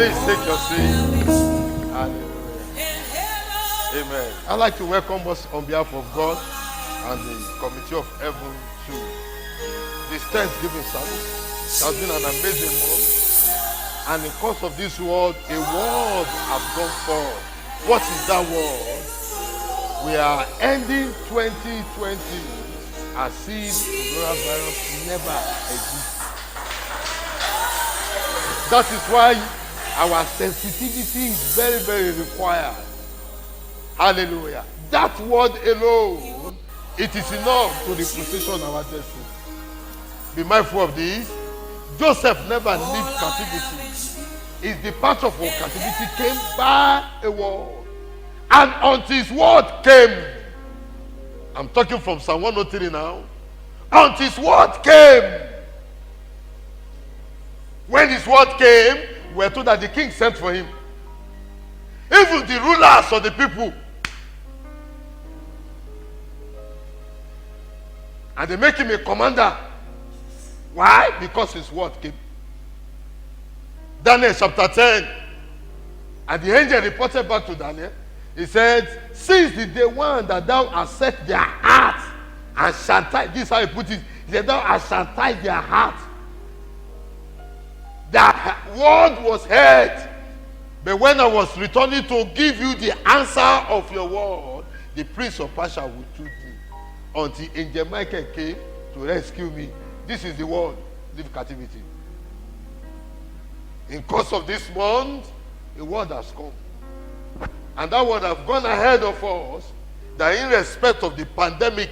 Please take your seat. Hallelujah. Amen. I'd like to welcome us on behalf of God and the Committee of Heaven to this Thanksgiving service. It has been an amazing month. And in the course of this word, a word has gone forth. What is that word? We are ending 2020 as if coronavirus never existed. That is why our sensitivity is very, very required. Hallelujah. That word alone, it is enough to reposition our destiny. Be mindful of this. Joseph never lived captivity. His departure from captivity came by a word. And until his word came, I'm talking from Psalm 103 now. Until his word came. When his word came, we were told that the king sent for him. Even the rulers of the people. And they make him a commander. Why? Because his word came. Daniel chapter 10. And the angel reported back to Daniel. He said, since the day one that thou hast set their heart and chastised, this is how he put it. He said, thou hast chastised their heart. The word was heard. But when I was returning to give you the answer of your word, the prince of Persia withdrew thee until angel Michael came to rescue me. This is the word, leave captivity. In course of this month, a word has come. And that word has gone ahead of us, that in respect of the pandemic,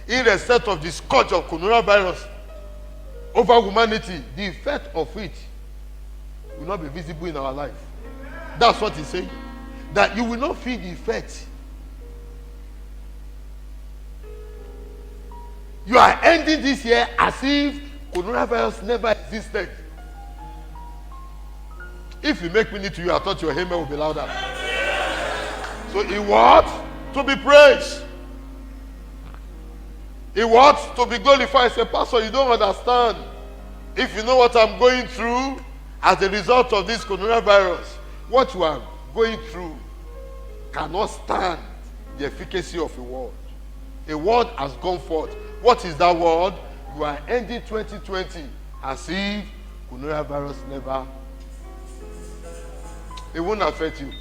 in respect of the scourge of coronavirus over humanity, the effect of it will not be visible in our life. That's what he's saying. That you will not feel the effect. You are ending this year as if coronavirus never existed. If you make me to you, I thought your amen will be louder. So he wants to be praised. He wants to be glorified. Say, Pastor, you don't understand. If you know what I'm going through as a result of this coronavirus, what you are going through cannot stand the efficacy of a word. A word has gone forth. What is that word? You are ending 2020 as if coronavirus never. It won't affect you.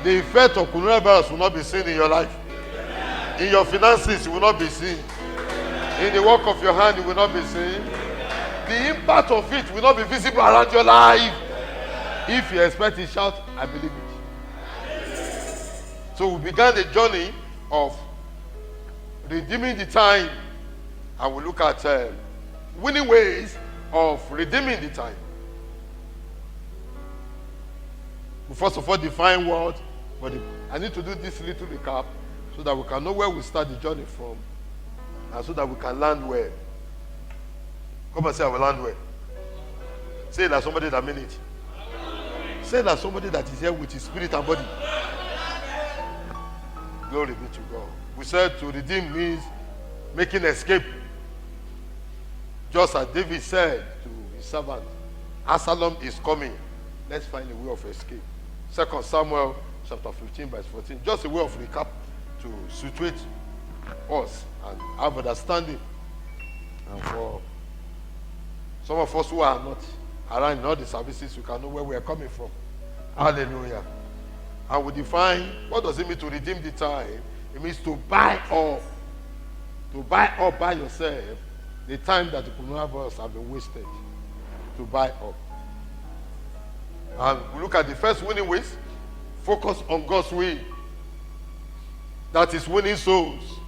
The effect of coronavirus will not be seen in your life. In your finances, it will not be seen. In the work of your hand, it will not be seen. The impact of it will not be visible around your life. If you expect it, shout, I believe it. So we began the journey of redeeming the time. And we look at winning ways of redeeming the time. We first of all define what, but I need to do this little recap so that we can know where we start the journey from and so that we can land well. Come and say, I will land well. Say it like somebody that means it. Say it like somebody that is here with his spirit and body. Glory be to God. We said to redeem means making escape. Just as David said to his servant, Absalom is coming. Let's find a way of escape. 2 Samuel chapter 15 verse 14. Just a way of recap to situate us and have understanding. And for some of us who are not around in all the services, we can know where we are coming from. Hallelujah. And we define, what does it mean to redeem the time? It means to buy up. To buy up by yourself the time that the coronavirus have been wasted. To buy up. And we look at the first winning ways. Focus on God's will. That is winning souls.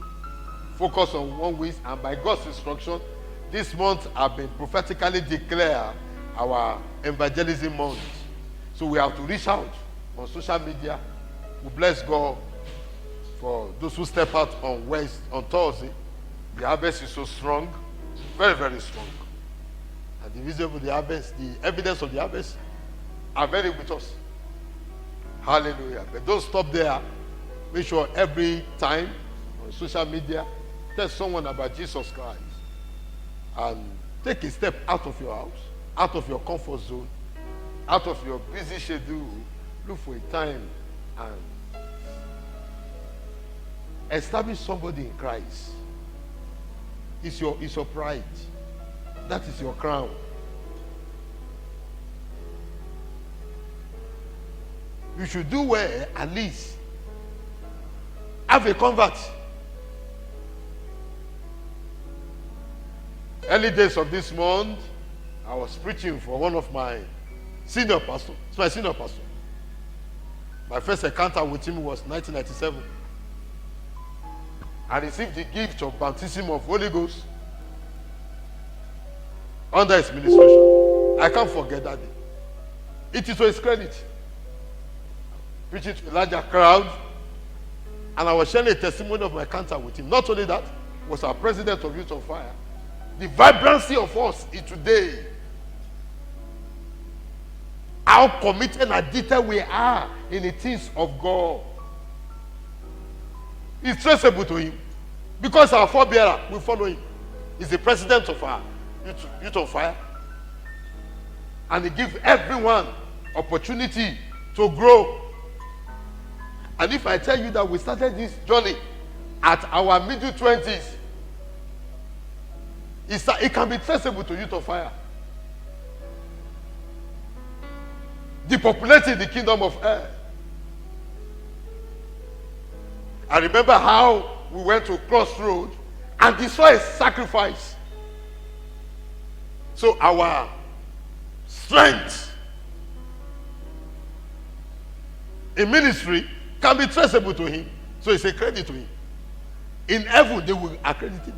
Focus on one way, and by God's instruction, this month have been prophetically declared our evangelism month. So we have to reach out on social media. We bless God for those who step out on Thursday. The harvest is so strong, very, very strong. And the visible, the harvest, the evidence of the harvest are very with us. Hallelujah. But don't stop there. Make sure every time on social media, tell someone about Jesus Christ. And take a step out of your house, out of your comfort zone, out of your busy schedule, look for a time and establish somebody in Christ. It's your pride. That is your crown. You should do well, at least have a convert. Early days of this month, I was preaching for one of my senior pastors. It's my senior pastor. My first encounter with him was 1997. I received the gift of baptism of Holy Ghost under his ministration. I can't forget that day. It is to his credit. Preaching to a larger crowd, and I was sharing a testimony of my encounter with him. Not only that, he was our president of Youth on Fire. The vibrancy of us is today. How committed and addicted we are in the things of God. It's traceable to him. Because our forebearer, we follow him. He's the president of our Youth on Fire. And he gives everyone opportunity to grow. And if I tell you that we started this journey at our middle 20s, it can be traceable to Youth on Fire. Depopulating the kingdom of earth. I remember how we went to Crossroads and destroyed a sacrifice. So our strength in ministry can be traceable to him. So it's a credit to him. In heaven, they will accredit him.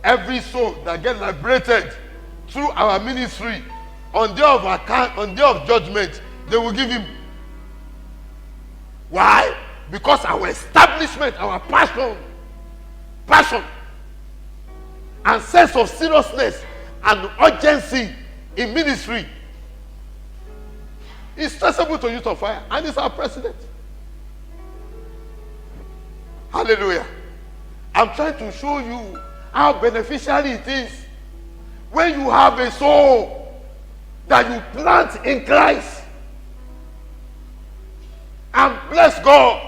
Every soul that gets liberated through our ministry, on day of account, on day of judgment, they will give him. Why? Because our establishment, our passion, and sense of seriousness and urgency in ministry is traceable to Youth on Fire, and it's our president. Hallelujah. I'm trying to show you how beneficial it is when you have a soul that you plant in Christ. And bless God,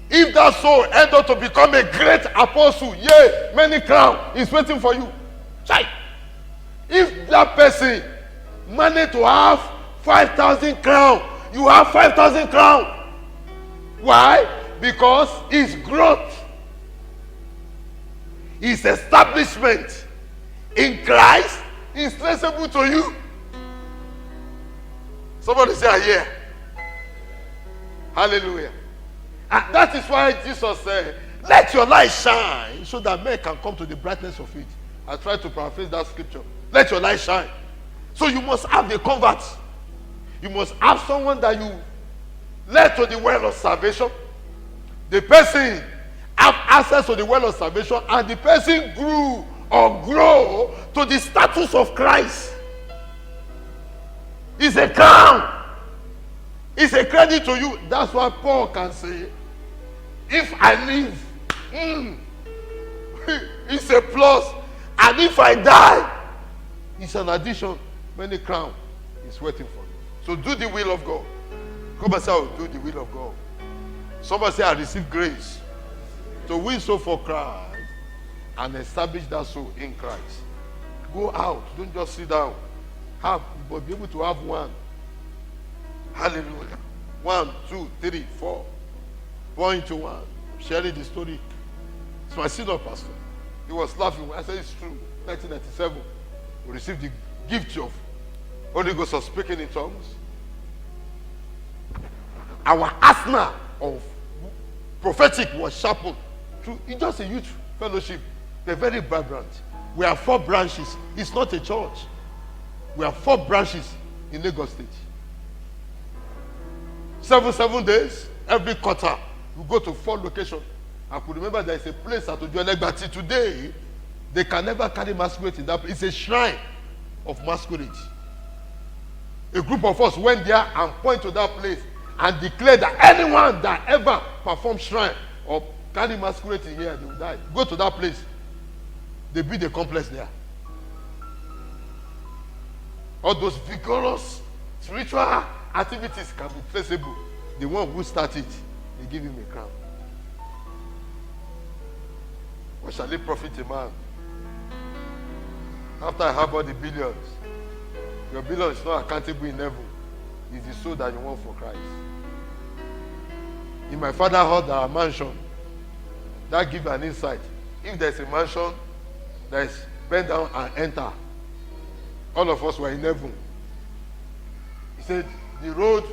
if that soul ends up to become a great apostle, yea, many crowns is waiting for you. Chai. If that person managed to have 5,000 crowns, you have 5,000 crowns. Why? Because his growth, his establishment in Christ is traceable to you. Somebody say, "I hear." Hallelujah. And that is why Jesus said, "Let your light shine so that men can come to the brightness of it." I try to paraphrase that scripture. Let your light shine. So you must have the convert. You must have someone that you led to the well of salvation. The person have access to the well of salvation, and the person grew or grow to the status of Christ. It's a crown. It's a credit to you. That's why Paul can say, if I live, it's a plus. And if I die, it's an addition. Many crown is waiting for you. So do the will of God. Come and say, "I will do the will of God." Somebody say, "I receive grace to win soul for Christ and establish that soul in Christ." Go out. Don't just sit down. Have, but be able to have one. Hallelujah. 1, 2, 3, 4. 4 into 1. Sharing the story. It's my senior pastor. He was laughing when I said it's true. 1997, we received the gift of Holy Ghost of speaking in tongues. Our arsenal of prophetic was sharpened through just a youth fellowship. They're very vibrant. We have 4 branches. It's not a church. We have 4 branches in Lagos State. 7 days, every quarter, we go to 4 locations. I could remember there is a place at Ojuelegba. Today, they can never carry masquerade in that place. It's a shrine of masquerade. A group of us went there and pointed to that place and declared that anyone that ever performed shrine or carry masquerade in here, they will die. Go to that place. They build a complex there. All those vigorous Spiritual activities can be traceable. The one who started, they give him a crown. What shall it profit a man? After I have all the billions, your billion is not accountable in heaven. It's the soul that you want for Christ. In my father's house there are mansion. That gives an insight. If there's a mansion, there is bend down and enter. All of us were in heaven. He said the road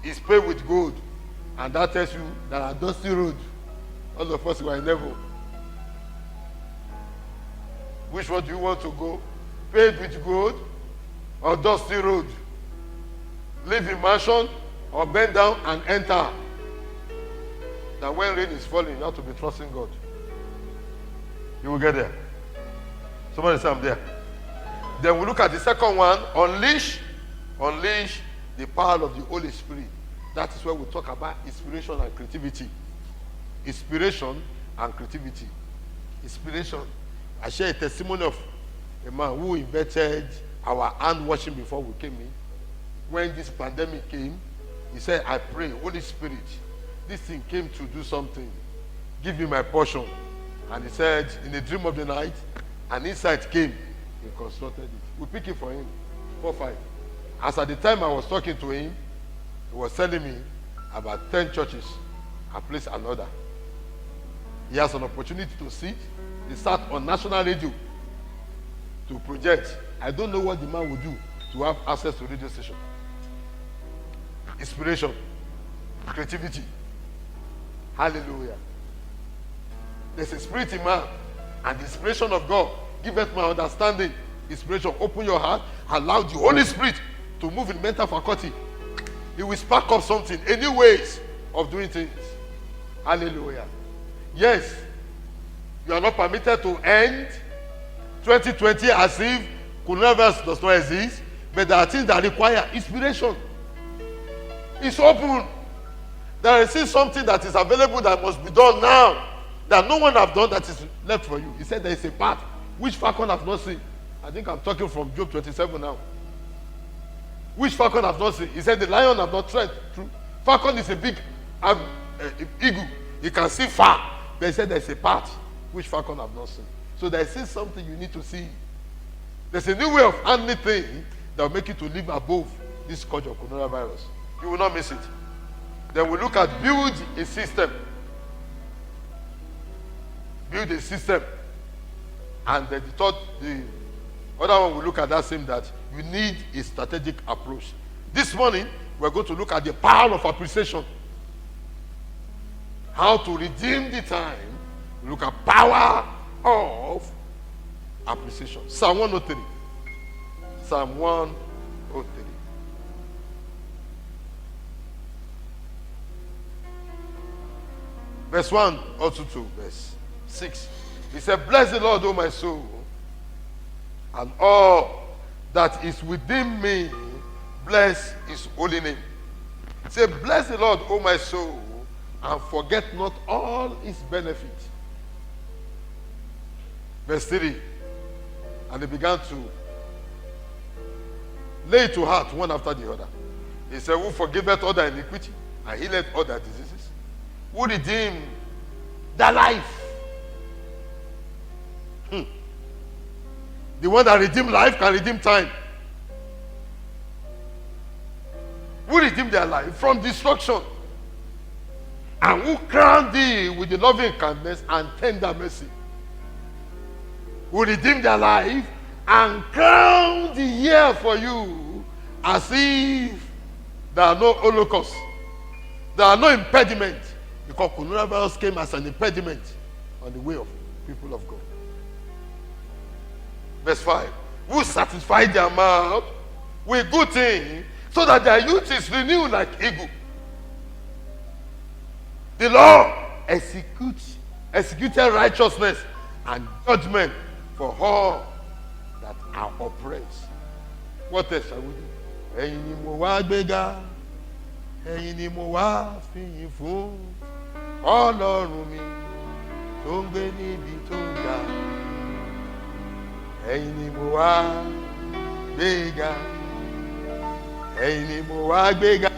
is paved with gold, and that tells you there are dusty roads. All of us were in heaven. Which one do you want to go? Paved with gold or dusty road? Live in mansion or bend down and enter? That when rain is falling, you have to be trusting God. You will get there. Somebody say I'm there. Then we look at the second one. Unleash the power of the Holy Spirit. That is where we talk about inspiration and creativity. Inspiration and creativity. Inspiration. I share a testimony of a man who invented our hand washing before we came in. When this pandemic came, he said, I pray, Holy Spirit, this thing came to do something. Give me my portion. And he said, in the dream of the night, an insight came. He constructed it. We pick it for him. 4-5. As at the time I was talking to him, he was telling me about 10 churches and place another. He has an opportunity to sit. He sat on national radio to project. I don't know what the man would do to have access to radio station. Inspiration, creativity. Hallelujah. There's a spirit in man, and the inspiration of God giveth my understanding. Inspiration. Open your heart. Allow the Holy Spirit to move in mental faculty. It will spark up something. Any ways of doing things. Hallelujah. Yes, you are not permitted to end 2020 as if coronavirus does not exist, but there are things that require inspiration. It's open. There is still something that is available that must be done now, that no one have done, that is left for you. He said there is a path which Falcon have not seen. I think I'm talking from Job 27 now. Which Falcon have not seen. He said the lion have not tread through. Falcon is a big eagle. He can see far. But he said there is a path which Falcon have not seen. So there is still something you need to see. There's a new way of handling things that will make you to live above this scourge of coronavirus. You will not miss it. Then we look at build a system. Build a system. And then the other one we look at that same, that you need a strategic approach. This morning, we're going to look at the power of appreciation. How to redeem the time. Look at power of appreciation. Psalm 103. Psalm 103. Verse 1 also to verse 6. He said, bless the Lord, O my soul, and all that is within me, bless his holy name. Say, bless the Lord, O my soul, and forget not all his benefits. Verse 3. And they began to lay to heart one after the other. He said, who forgiveth all their iniquity and healeth all their diseases? Who redeemed their life? The one that redeemed life can redeem time. Who redeemed their life from destruction? And who crowned thee with the loving kindness and tender mercy? Who redeemed their life and crowned the year for you as if there are no holocaust. There are no impediment. Because coronavirus came as an impediment on the way of people of God. Verse 5. Who satisfied their mouth with good things, so that their youth is renewed like eagle. The Lord executed righteousness and judgment for all that are oppressed. What else shall we do? Ẹ̀yin ni mo wá gbéga, ẹ̀yin ni mo wá fìyìn fún, Ọlọ́run mi tó ń gbé níbi tó ń ga. Ẹ̀yin ni mo wá gbéga, ẹ̀yin ni mo wá gbéga,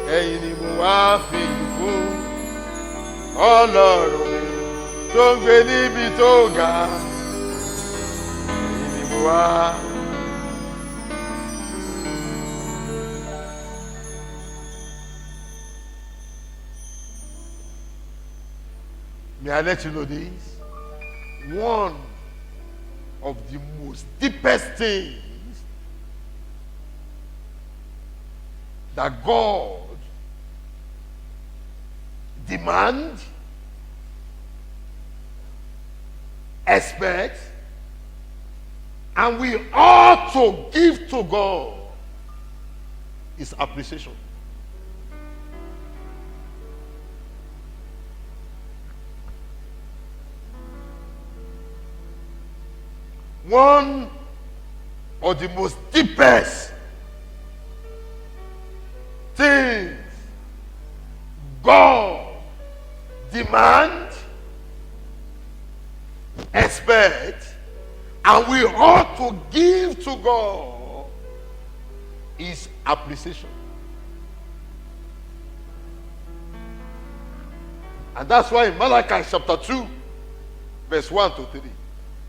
ẹ̀yin ni mo wá fi fún, Ọlọ́run mi tó ń gbé níbi tó ga, ẹ̀yin ni mo wá. May I let you know this? One of the most deepest things that God demands, expects, and we ought to give to God is appreciation. One of the most deepest things God demands, expects, and we ought to give to God is appreciation. And that's why in Malachi chapter 2, verse 1 to 3,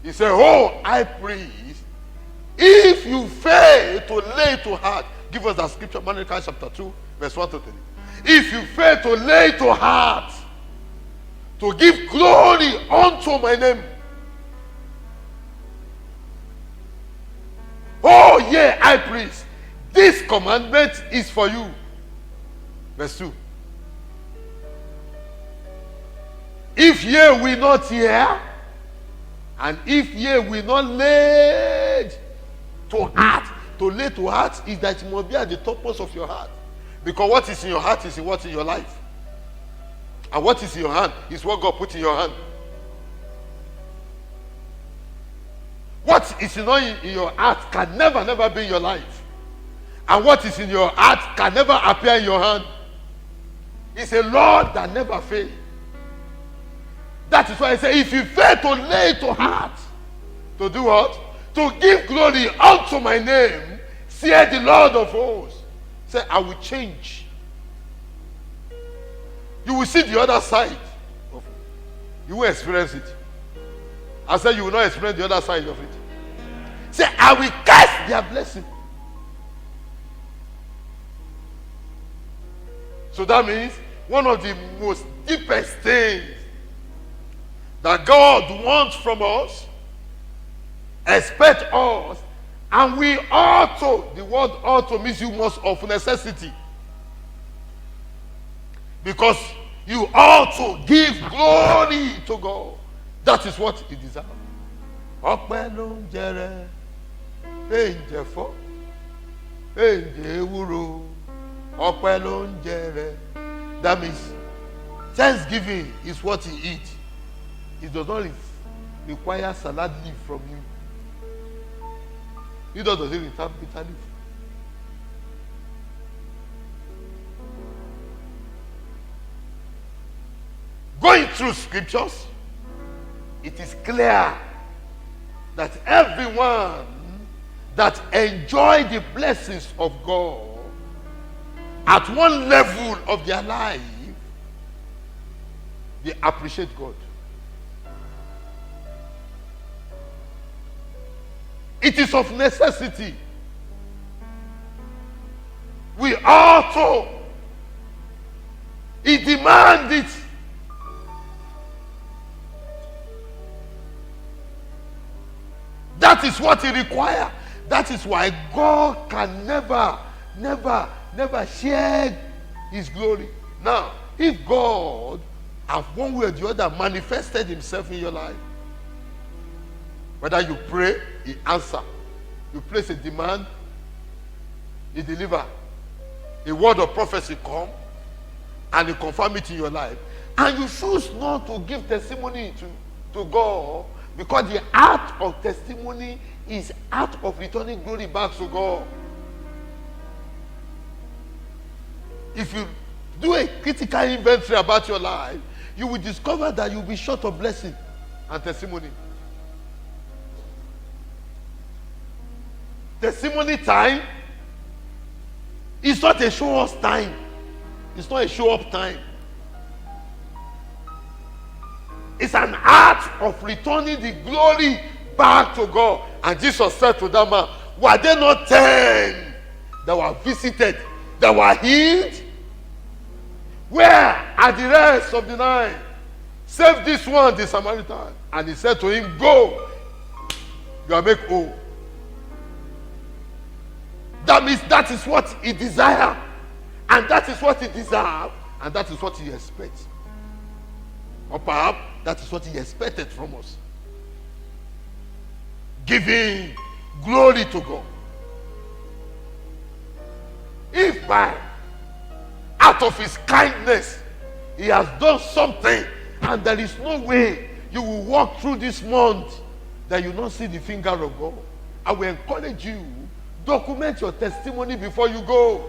he said, "Oh, high priest, if you fail to lay to heart," give us that scripture, Malachi chapter 2, verse 1 to 3. "If you fail to lay to heart, to give glory unto my name, oh, yeah, high priest, this commandment is for you." Verse 2. "If ye will not hear, and if ye will not lay to heart," to lay to heart is that it must be at the topmost of your heart. Because what is in your heart is what's in your life. And what is in your hand is what God put in your hand. What is not in your heart can never be in your life. And what is in your heart can never appear in your hand. It's a Lord that never fails. That is why I say, if you fail to lay to heart, to do what? To give glory unto my name, saith the Lord of hosts. Say, I will change. You will see the other side of it. You will experience it. I said you will not experience the other side of it. Say, I will cast their blessing. So that means one of the most deepest things that God wants from us, expect us, and we ought to, the word ought to means you must of necessity. Because you ought to give glory to God. That is what He deserves. Ọpẹ́ ló ń jẹrẹ, ẹ̀ǹjẹ̀fọ́, ẹ̀ǹjẹ̀wúro, ọpẹ́ ló ń jẹrẹ. That means thanksgiving is what He eats. It does not require salad leaf from you. It doesn't require bitter leaf. Going through scriptures, it is clear that everyone that enjoy the blessings of God at one level of their life, they appreciate God. It is of necessity. We ought to. He demands it. That is what He requires. That is why God can never share His glory. Now, if God have one way or the other manifested Himself in your life, whether you pray, He answers. You place a demand, He delivers. A word of prophecy come, and He confirm it in your life. And you choose not to give testimony to God, because the act of testimony is act of returning glory back to God. If you do a critical inventory about your life, you will discover that you'll be short of blessing and testimony. Testimony time It's not a show us time. It's not a show up time. It's an act of returning the glory back to God. And Jesus said to that man, were there not 10 that were visited, that were healed? Where are the rest of the 9? Save this one, the Samaritan. And he said to him, go, you are made whole. That means that is what he desires. And that is what he deserves. And that is what he expects. Or perhaps that is what he expected from us. Giving glory to God. If by out of his kindness he has done something, and there is no way you will walk through this month that you not see the finger of God, I will encourage you, document your testimony before you go.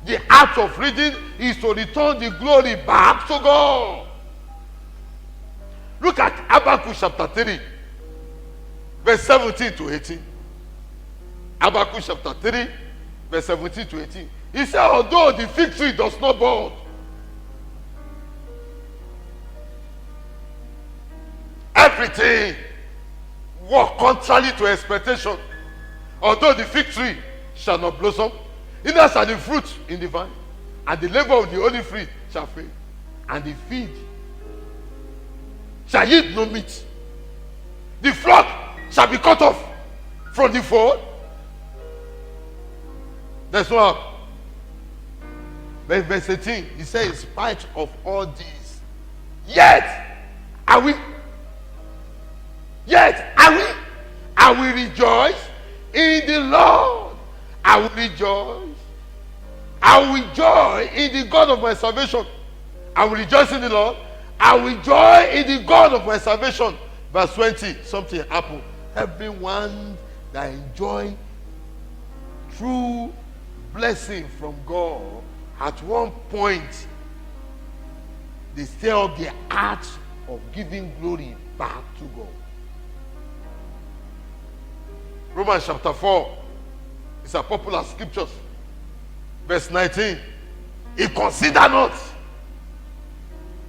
The act of reading is to return the glory back to God. Look at Habakkuk chapter 3, verse 17 to 18. Habakkuk chapter 3, verse 17 to 18. He said, although the fig tree does not bud, everything work contrary to expectation. Although the fig tree shall not blossom, neither shall the fruit in the vine, and the labor of the olive tree shall fail, and the feed shall yield no meat. The flock shall be cut off from the fold. That's what. Verse 18, he said, in spite of all this, yet I will rejoice in the Lord. I will rejoice. I will joy in the God of my salvation. I will rejoice in the Lord. I will joy in the God of my salvation. Verse 20, something happened. Everyone that enjoy true blessing from God, at one point, they stir up the act of giving glory back to God. Romans chapter 4 is a popular scripture. Verse 19. He consider not.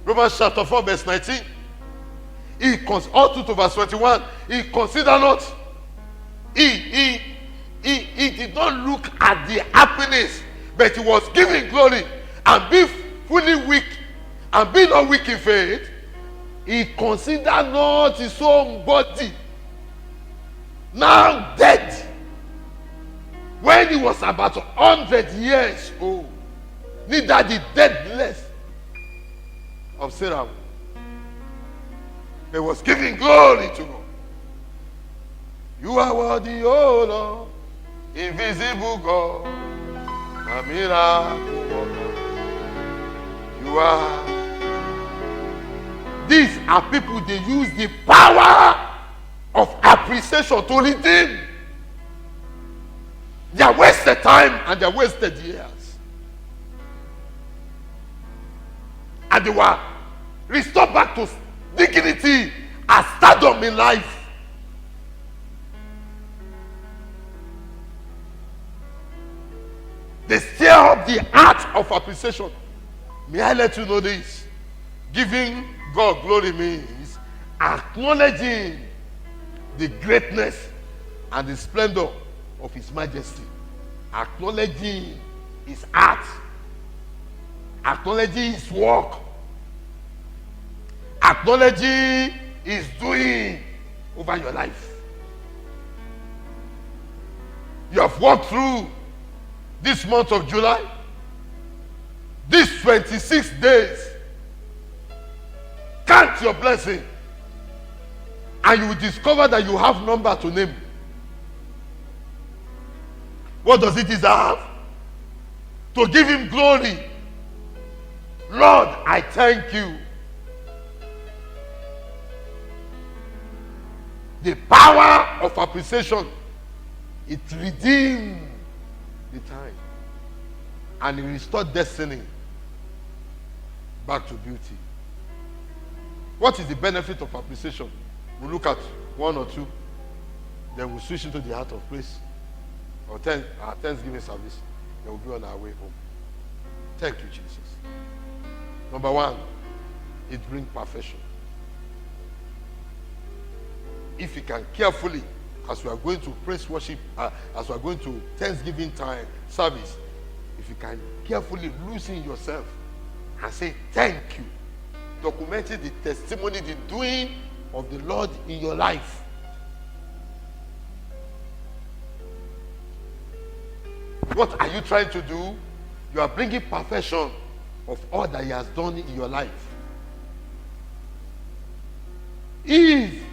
Romans chapter 4 verse 19. All through to verse 21. He consider not. He did not look at the happiness, but he was giving glory. And being fully weak, and being not weak in faith, he considered not his own body, now dead, when he was about 100 years old, neither the deadness of Sarah, but was giving glory to God. You are worthy, O Lord, invisible God, a miracle worker. You are. These are people, they use the power of appreciation to redeem their wasted time and their wasted years. And they were restored back to dignity and stardom in life. They stir up the art of appreciation. May I let you know this? Giving God glory means acknowledging the greatness and the splendor of His majesty. Acknowledging His art. Acknowledging His work. Acknowledging His doing over your life. You have walked through this month of July, these 26 days. Count your blessing, and you will discover that you have number to name. What does it deserve? To give Him glory. Lord, I thank you. The power of appreciation, it redeemed the time, and it restored destiny back to beauty. What is the benefit of appreciation? We'll look at one or two, then we'll switch into the heart of praise or our Thanksgiving service. then we'll be on our way home. Thank you, Jesus. Number one, it brings perfection. If you can carefully, as we are going to praise worship, as we are going to Thanksgiving time service, if you can carefully loosen yourself and say thank you, documenting the testimony, the doing of the Lord in your life. What are you trying to do? You are bringing perfection of all that He has done in your life. If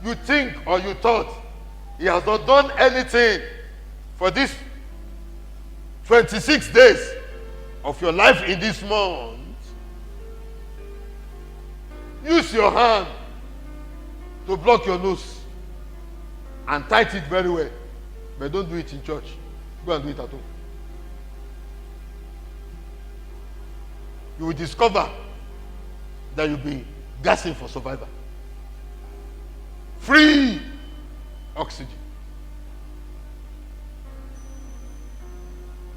you think or you thought He has not done anything for these 26 days of your life in this month, use your hand to block your nose and tight it very well. But don't do it in church. Go and do it at home. You will discover that you'll be gasping for survival. Free oxygen.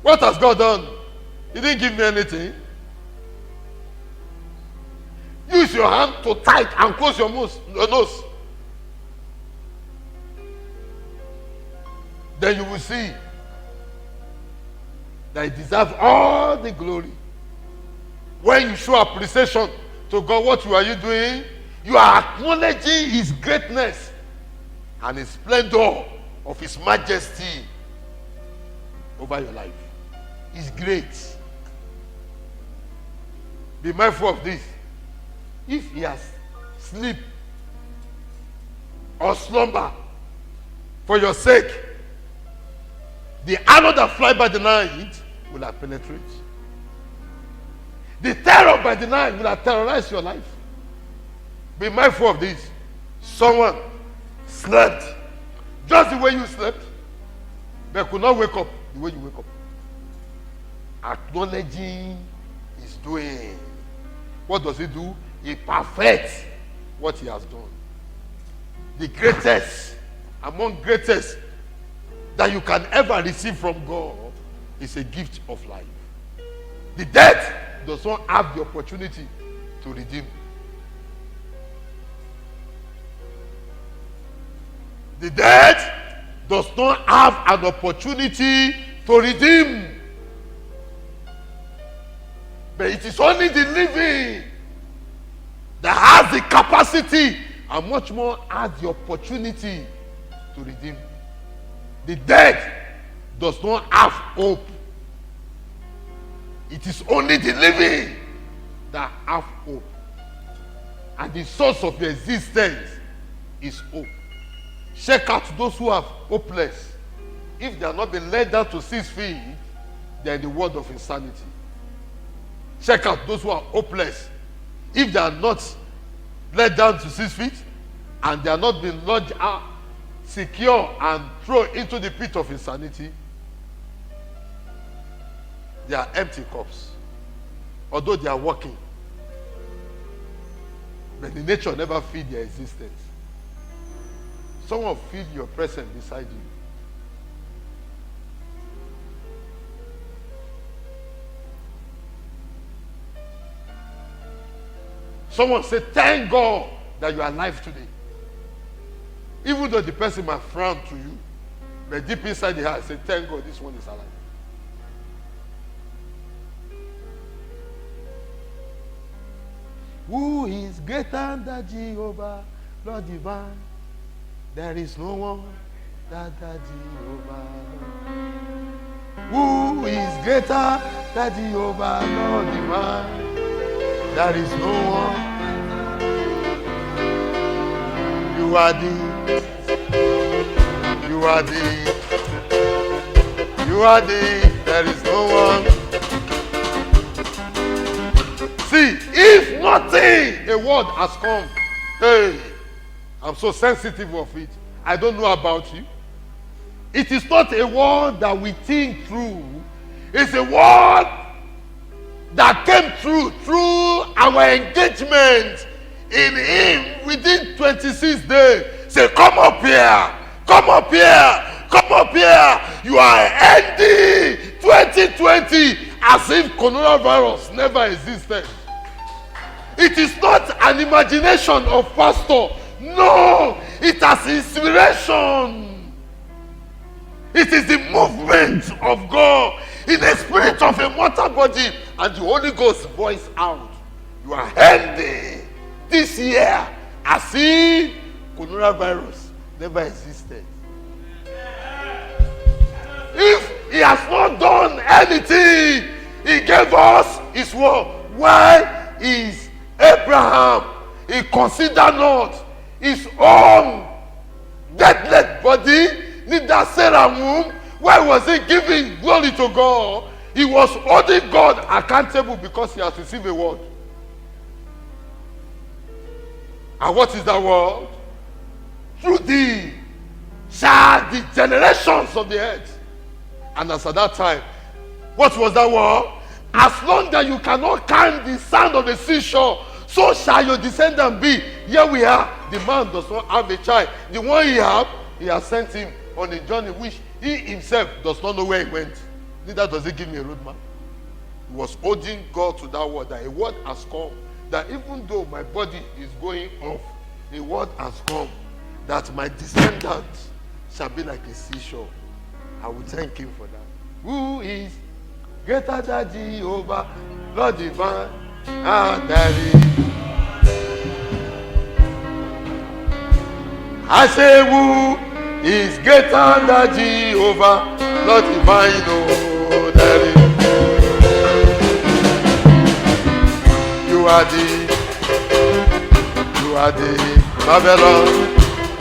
What has God done? He didn't give me anything. Use your hand to tight and close your nose. Then you will see that He deserves all the glory. When you show appreciation to God, what are you doing? You are acknowledging His greatness and His splendor of His majesty over your life. He's great. Be mindful of this. If He has sleep or slumber for your sake, the arrow that fly by the night will have penetrate. The terror by the night will have terrorized your life. Be mindful of this. Someone slept just the way you slept, but could not wake up the way you wake up. Acknowledging His doing. What does He do? He perfects what He has done. The greatest, among greatest that you can ever receive from God is a gift of life. The dead does not have the opportunity to redeem. The dead does not have an opportunity to redeem. But it is only the living that has the capacity and much more has the opportunity to redeem. The dead does not have hope. It is only the living that have hope. And the source of your existence is hope. Check out those who are hopeless. If they are not been led down to 6 feet, they are in the world of insanity. Check out those who are hopeless. If they are not led down to 6 feet and they are not been lodged out, secure and thrown into the pit of insanity, they are empty cups. Although they are walking, but the nature never feed their existence. Someone feed your presence beside you. Someone say, thank God that you are alive today. Even though the person might frown to you, but deep inside the heart, say, thank God this one is alive. Who is greater than Jehovah, Lord divine? There is no one than Jehovah. Who is greater than Jehovah, Lord divine? There is no one. You are the. There is no one. See, if nothing, a word has come. Hey, I'm so sensitive of it. I don't know about you. It is not a word that we think through. It's a word that came through our engagement in Him within 26 days. Say, come up here, come up here, come up here. You are ending 2020 as if coronavirus never existed. It is not an imagination of pastor. No, it has inspiration. It is the movement of God in the spirit of a mortal body, and the Holy Ghost voice out. You are ending this year as if coronavirus never existed. If he has not done anything, he gave us his word. Why is Abraham, he considered not his own deathless body, neither Sarah womb? Why was he giving glory to God? He was holding God accountable because he has received a word. And what is that word? Through thee shall the generations of the earth. And as at that time, what was that word? As long as you cannot count the sand of the seashore, so shall your descendant be. Here we are. The man does not have a child. The one he has sent him on a journey which he himself does not know where he went. Neither does he give me a roadmap. He was holding God to that word, that a word has come. That even though my body is going off, a word has come that my descendants shall be like a seashore. I will thank him for that. Who is greater than Jehovah, Lord divine and daddy? I say, who is greater than Jehovah, Lord divine, oh daddy? You are the Babylon,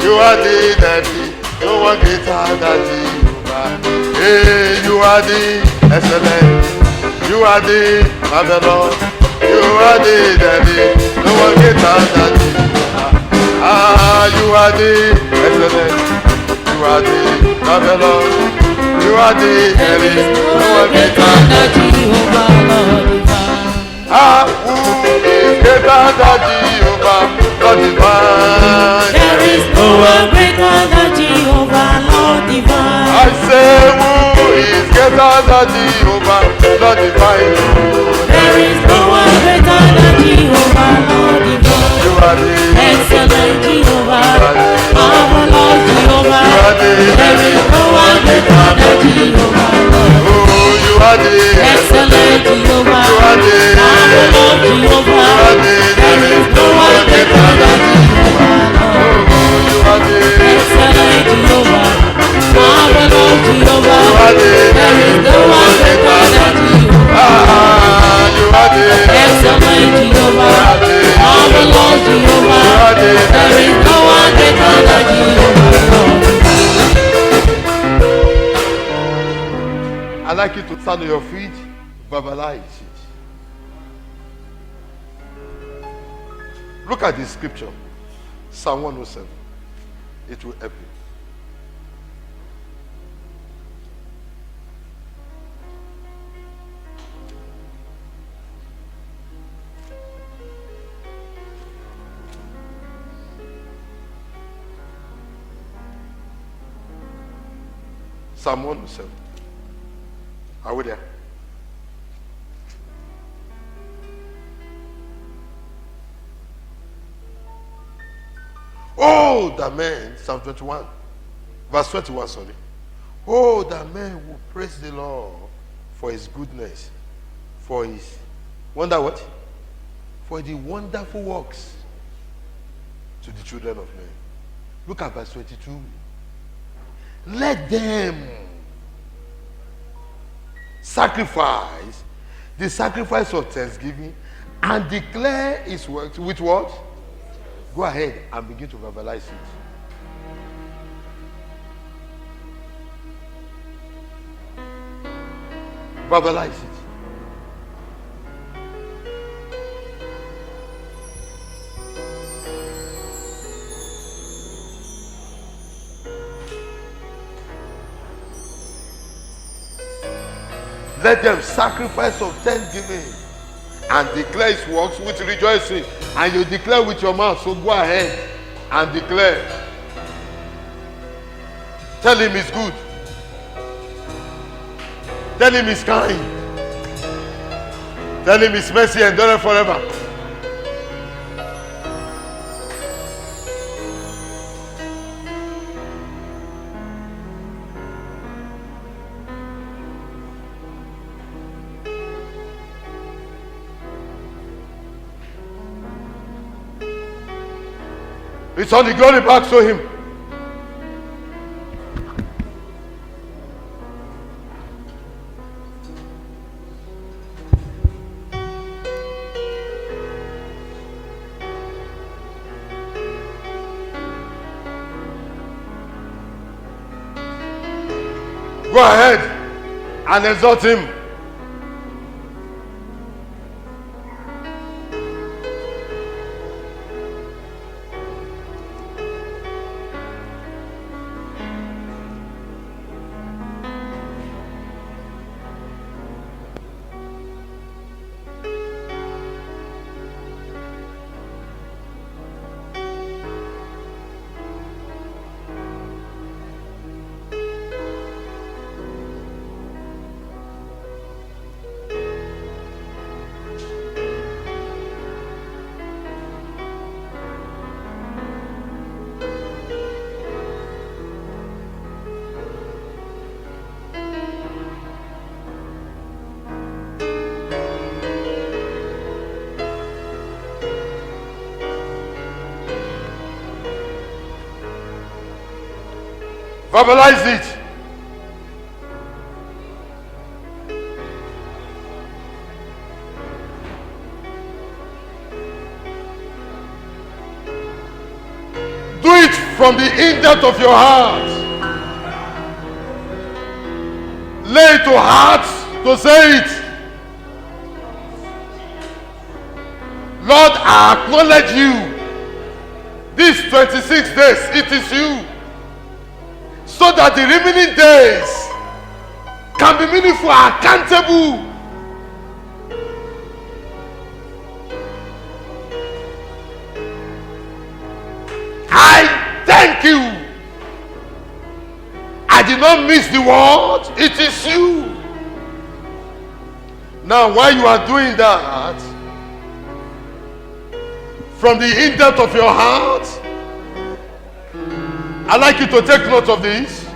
you are the daddy, no one greater than Jehovah. Hey, you are the excellent, you are the Babylon, you are the daddy, no one greater than Jehovah. Ah, you are the excellent, you are the Babylon, you are the daddy, no one greater than Jehovah, Lord divine. Ah, who is greater than Jehovah, Lord divine? There is no one greater than Jehovah, Lord divine. I say, who is greater than Jehovah, Lord divine? There is no one greater than Jehovah, Lord divine. You are the excellent Jehovah, our Lord Jehovah. There is no one greater than Jehovah, Lord. Oh, you are the excellent Jehovah, you are the our Lord Jehovah. There is no one greater than Jehovah, Lord. you are the excellent Jehovah, our Lord Jehovah. There is no one greater than Jehovah. you are the excellent Jehovah, our Lord Jehovah. There is no one greater than Jehovah, Lord. I'd like you to stand on your feet, verbalize it. Look at this scripture, Psalm 107. It will help you. Psalm 107. Are we there? Oh, the man, Psalm 21, verse 21, sorry. Oh, the man will praise the Lord for his goodness, for his, wonder what? For the wonderful works to the children of men. Look at verse 22. Let them sacrifice the sacrifice of thanksgiving and declare his works with what? Go ahead and begin to verbalize it. Verbalize it. Let them sacrifice of thanksgiving and declare his works with rejoicing. And you declare with your mouth, so go ahead and declare. Tell him it's good. Tell him he's kind. Tell him his mercy endureth forever. It's on the glory back to him. Go ahead and exhort him. Verbalize it. Do it from the in-depth of your heart. Lay it to heart to say it. Lord, I acknowledge you. These 26 days, it is you. So that the remaining days can be meaningful, accountable. I thank you. I did not miss the word. It is you. Now, while you are doing that, from the in-depth of your heart, I'd like you to take note of this.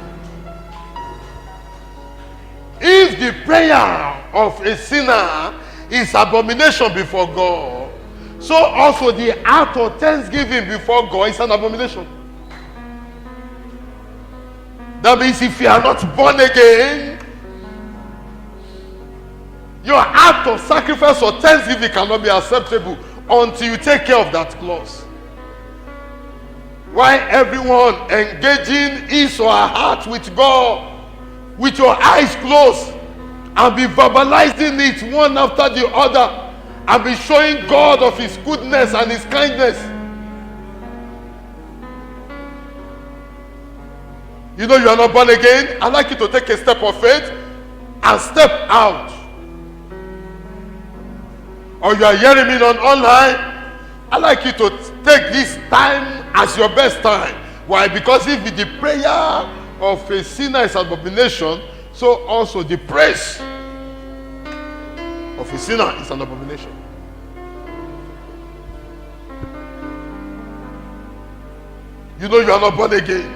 If the prayer of a sinner is abomination before God, so also the act of thanksgiving before God is an abomination. That means if you are not born again, your act of sacrifice or thanksgiving cannot be acceptable until you take care of that clause. Why everyone engaging his or her heart with God, with your eyes closed, and be verbalizing it one after the other, and be showing God of his goodness and his kindness. You know you are not born again. I'd like you to take a step of faith and step out. Or you are hearing me on online, I'd like you to take this time as your best time. Why? Because if the prayer of a sinner is an abomination, so also the praise of a sinner is an abomination. You know you are not born again.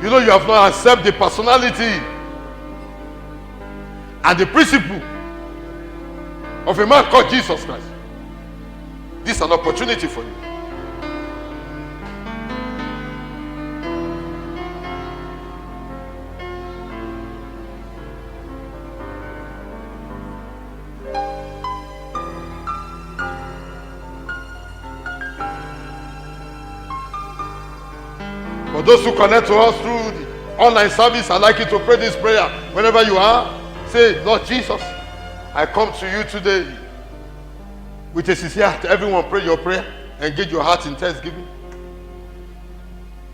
You know you have not accepted the personality and the principle of a man called Jesus Christ. This is an opportunity for you. For those who connect to us through the online service, I'd like you to pray this prayer. Whenever you are, say, Lord Jesus, I come to you today with a sincere heart. Everyone pray your prayer. Engage your heart in thanksgiving.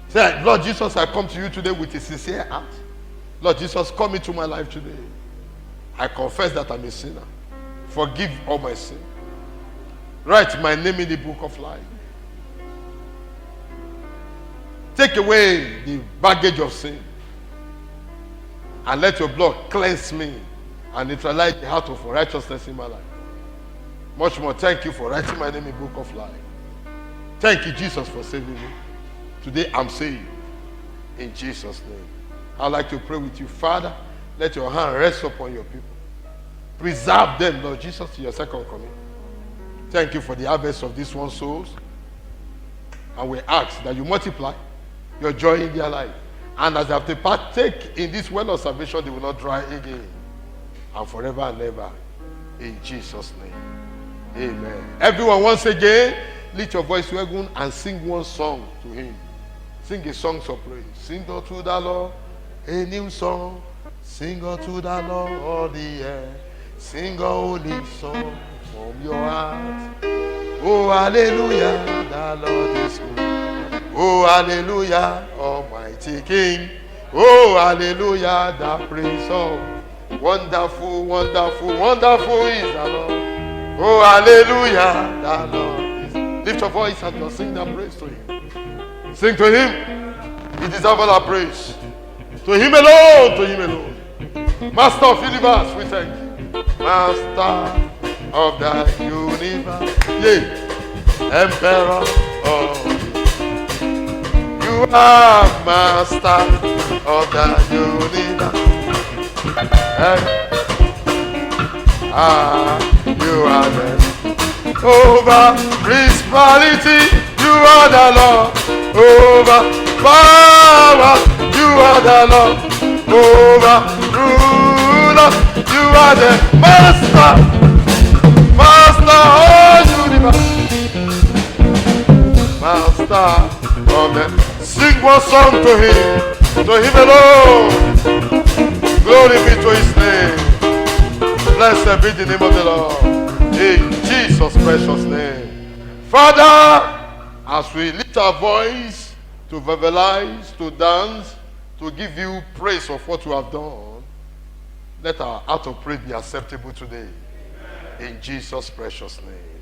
Say, Lord Jesus, I come to you today with a sincere heart. Lord Jesus, come into my life today. I confess that I'm a sinner. Forgive all my sin. Write my name in the book of life. Take away the baggage of sin. And let your blood cleanse me and neutralize the heart of unrighteousness in my life. Much more, thank you for writing my name in the book of life. Thank you, Jesus, for saving me. Today I'm saved. In Jesus' name. I'd like to pray with you. Father, let your hand rest upon your people. Preserve them, Lord Jesus, to your second coming. Thank you for the harvest of these one souls. And we ask that you multiply your joy in their life. And as they have to partake in this well of salvation, they will not dry again. And forever and ever. In Jesus' name. Amen. Everyone, once again, lift your voice to heaven and sing one song to him. Sing a song of praise. Sing unto the Lord a new song. Sing unto the Lord all the earth. Sing a holy song from your heart. Oh, hallelujah, the Lord is good. Oh, hallelujah, Almighty King. Oh, hallelujah, the Prince of wonderful, wonderful, wonderful is the Lord. Oh, hallelujah, the Lord is. Lift your voice and just sing that praise to him. Sing to him. He deserves all our praise. To him alone, to him alone. Master of universe, we thank you. Master of the universe. Yea. Emperor of you are master of the universe. You are the over principality, you are the Lord. Over power, you are the Lord. Over ruler, you are the master. Master of universe. Master of the. Sing one song to him alone. Glory be to his name. Blessed be the name of the Lord. In Jesus' precious name. Father, as we lift our voice to verbalize, to dance, to give you praise of what you have done, let our heart of praise be acceptable today. In Jesus' precious name.